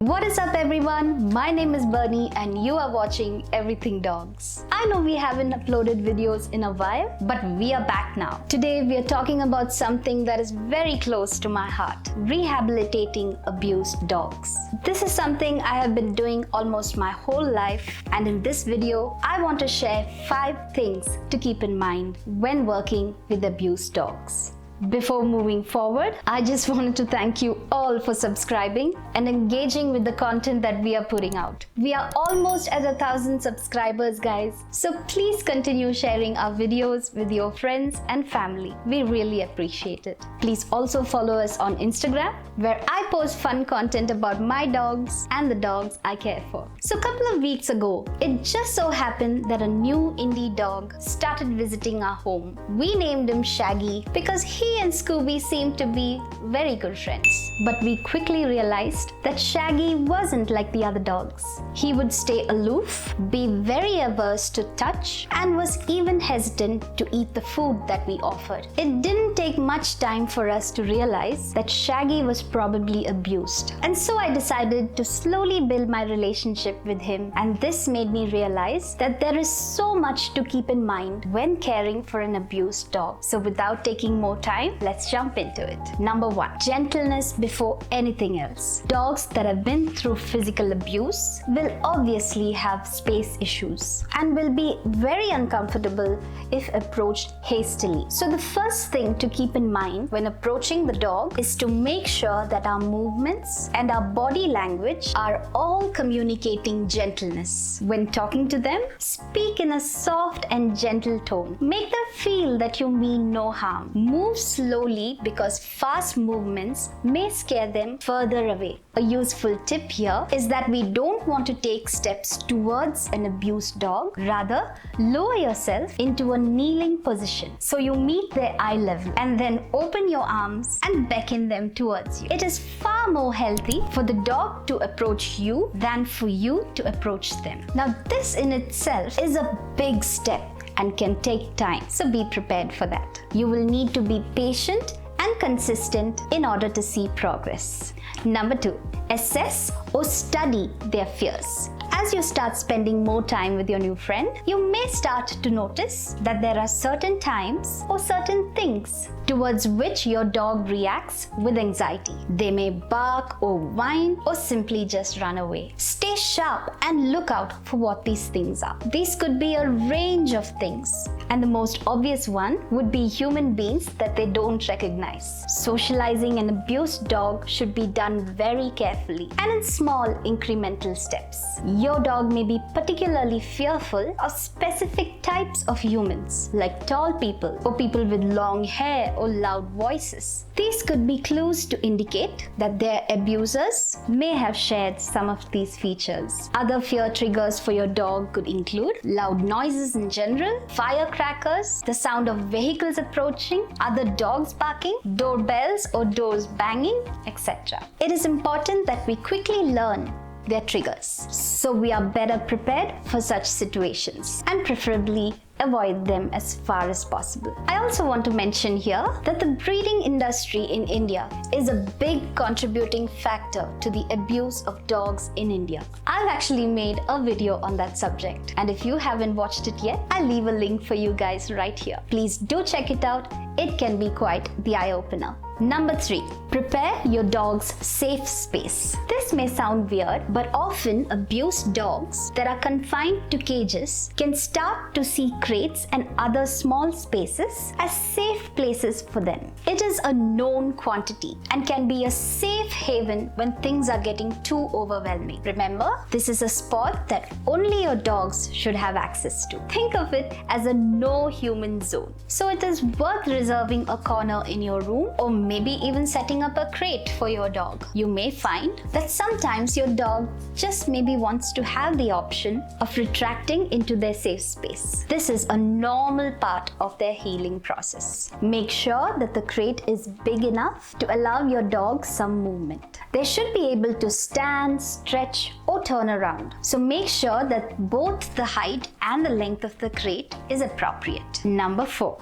What is up everyone? My name is Bernie and you are watching Everything Dogs. I know we haven't uploaded videos in a while, but we are back now. Today we are talking about something that is very close to my heart: rehabilitating abused dogs. This is something I have been doing almost my whole life, and in this video I want to share 5 things to keep in mind when working with abused dogs. Before moving forward, I just wanted to thank you all for subscribing and engaging with the content that we are putting out. We are almost at 1,000 subscribers, guys. So please continue sharing our videos with your friends and family. We really appreciate it. Please also follow us on Instagram, where I post fun content about my dogs and the dogs I care for. So a couple of weeks ago, it just so happened that a new indie dog started visiting our home. We named him Shaggy because he and Scooby seemed to be very good friends. But we quickly realized that Shaggy wasn't like the other dogs. He would stay aloof, be very averse to touch, and was even hesitant to eat the food that we offered. It didn't take much time for us to realize that Shaggy was probably abused. And so I decided to slowly build my relationship with him, and this made me realize that there is so much to keep in mind when caring for an abused dog. So without taking more time, let's jump into it. Number 1, gentleness before anything else. Dogs that have been through physical abuse will obviously have space issues and will be very uncomfortable if approached hastily. So the first thing to keep in mind when approaching the dog is to make sure that our movements and our body language are all communicating gentleness. When talking to them, speak in a soft and gentle tone. Make them feel that you mean no harm. Move slowly because fast movements may scare them further away. A useful tip here is that we don't want to take steps towards an abused dog. Rather, lower yourself into a kneeling position so you meet their eye level, and then open your arms and beckon them towards you. It is far more healthy for the dog to approach you than for you to approach them. Now, this in itself is a big step and can take time, so be prepared for that. You will need to be patient and consistent in order to see progress. Number 2, assess or study their fears. As you start spending more time with your new friend, you may start to notice that there are certain times or certain things towards which your dog reacts with anxiety. They may bark or whine or simply just run away. Stay sharp and look out for what these things are. These could be a range of things, and the most obvious one would be human beings that they don't recognize. Socializing an abused dog should be done very carefully and in small incremental steps. Your dog may be particularly fearful of specific types of humans, like tall people or people with long hair or loud voices. These could be clues to indicate that their abusers may have shared some of these features. Other fear triggers for your dog could include loud noises in general, firecrackers, the sound of vehicles approaching, other dogs barking, doorbells or doors banging, etc. It is important that we quickly learn their triggers so we are better prepared for such situations and preferably avoid them as far as possible. I also want to mention here that the breeding industry in India is a big contributing factor to the abuse of dogs in India. I've actually made a video on that subject, and if you haven't watched it yet, I'll leave a link for you guys right here. Please do check it out. It can be quite the eye-opener. Number 3, prepare your dog's safe space. This may sound weird, but often abused dogs that are confined to cages can start to see crates and other small spaces as safe places for them. It is a known quantity and can be a safe haven when things are getting too overwhelming. Remember, this is a spot that only your dogs should have access to. Think of it as a no human zone. So it is worth reserving a corner in your room, or maybe even setting up a crate for your dog. You may find that sometimes your dog just maybe wants to have the option of retracting into their safe space. This is a normal part of their healing process. Make sure that the crate is big enough to allow your dog some movement. They should be able to stand, stretch, or turn around. So make sure that both the height and the length of the crate is appropriate. Number 4,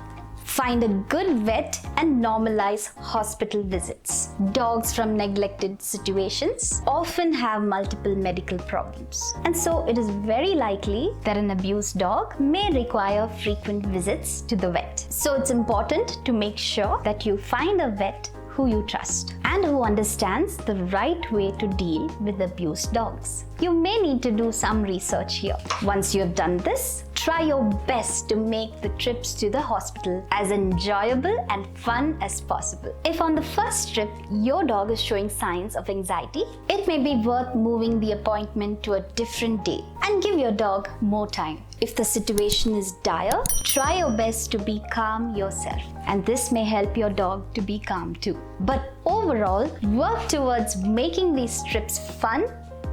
Find a good vet and normalize hospital visits. Dogs from neglected situations often have multiple medical problems, and so it is very likely that an abused dog may require frequent visits to the vet. So it's important to make sure that you find a vet who you trust and who understands the right way to deal with abused dogs. You may need to do some research here. Once you have done this, try your best to make the trips to the hospital as enjoyable and fun as possible. If on the first trip your dog is showing signs of anxiety, it may be worth moving the appointment to a different day and give your dog more time. If the situation is dire, try your best to be calm yourself, and this may help your dog to be calm too. But overall, work towards making these trips fun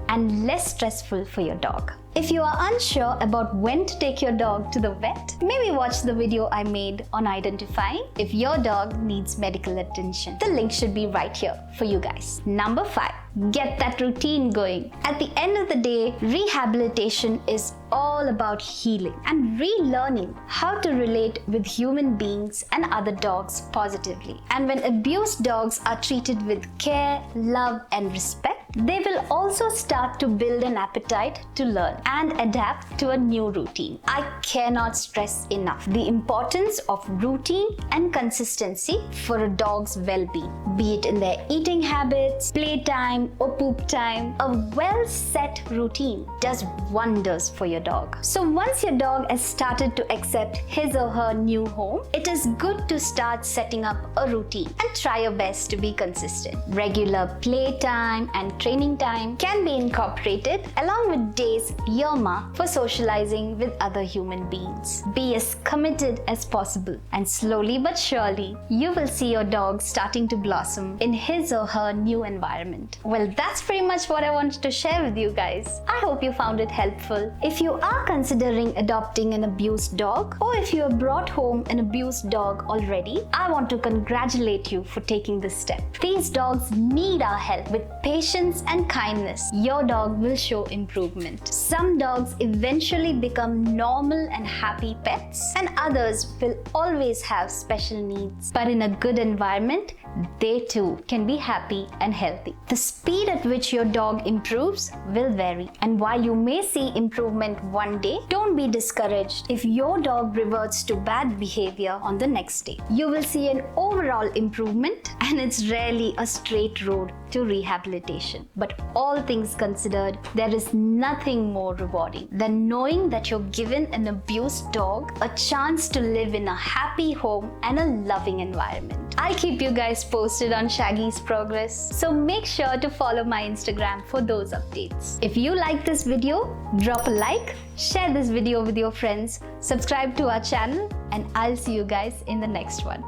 and less stressful for your dog. If you are unsure about when to take your dog to the vet, maybe watch the video I made on identifying if your dog needs medical attention. The link should be right here for you guys. Number 5. Get that routine going. At the end of the day, rehabilitation is all about healing and relearning how to relate with human beings and other dogs positively. And when abused dogs are treated with care, love, and respect, they will also start to build an appetite to learn and adapt to a new routine. I cannot stress enough the importance of routine and consistency for a dog's well-being, be it in their eating habits, playtime, or poop time. A well-set routine does wonders for your dog. So once your dog has started to accept his or her new home, it is good to start setting up a routine and try your best to be consistent. Regular playtime and training time can be incorporated along with days earmarked for socializing with other human beings. Be as committed as possible, and slowly but surely you will see your dog starting to blossom in his or her new environment. Well, that's pretty much what I wanted to share with you guys. I hope you found it helpful. If you are considering adopting an abused dog, or if you have brought home an abused dog already, I want to congratulate you for taking this step. These dogs need our help. With patience and kindness, your dog will show improvement. Some dogs eventually become normal and happy pets, and others will always have special needs. But in a good environment, they too can be happy and healthy. The speed at which your dog improves will vary, and while you may see improvement one day, don't be discouraged if your dog reverts to bad behavior on the next day. You will see an overall improvement, and it's rarely a straight road to rehabilitation. But all things considered, there is nothing more rewarding than knowing that you're given an abused dog a chance to live in a happy home and a loving environment. I'll keep you guys posted on Shaggy's progress, so make sure to follow my Instagram for those updates. If you like this video, drop a like, share this video with your friends, subscribe to our channel, and I'll see you guys in the next one.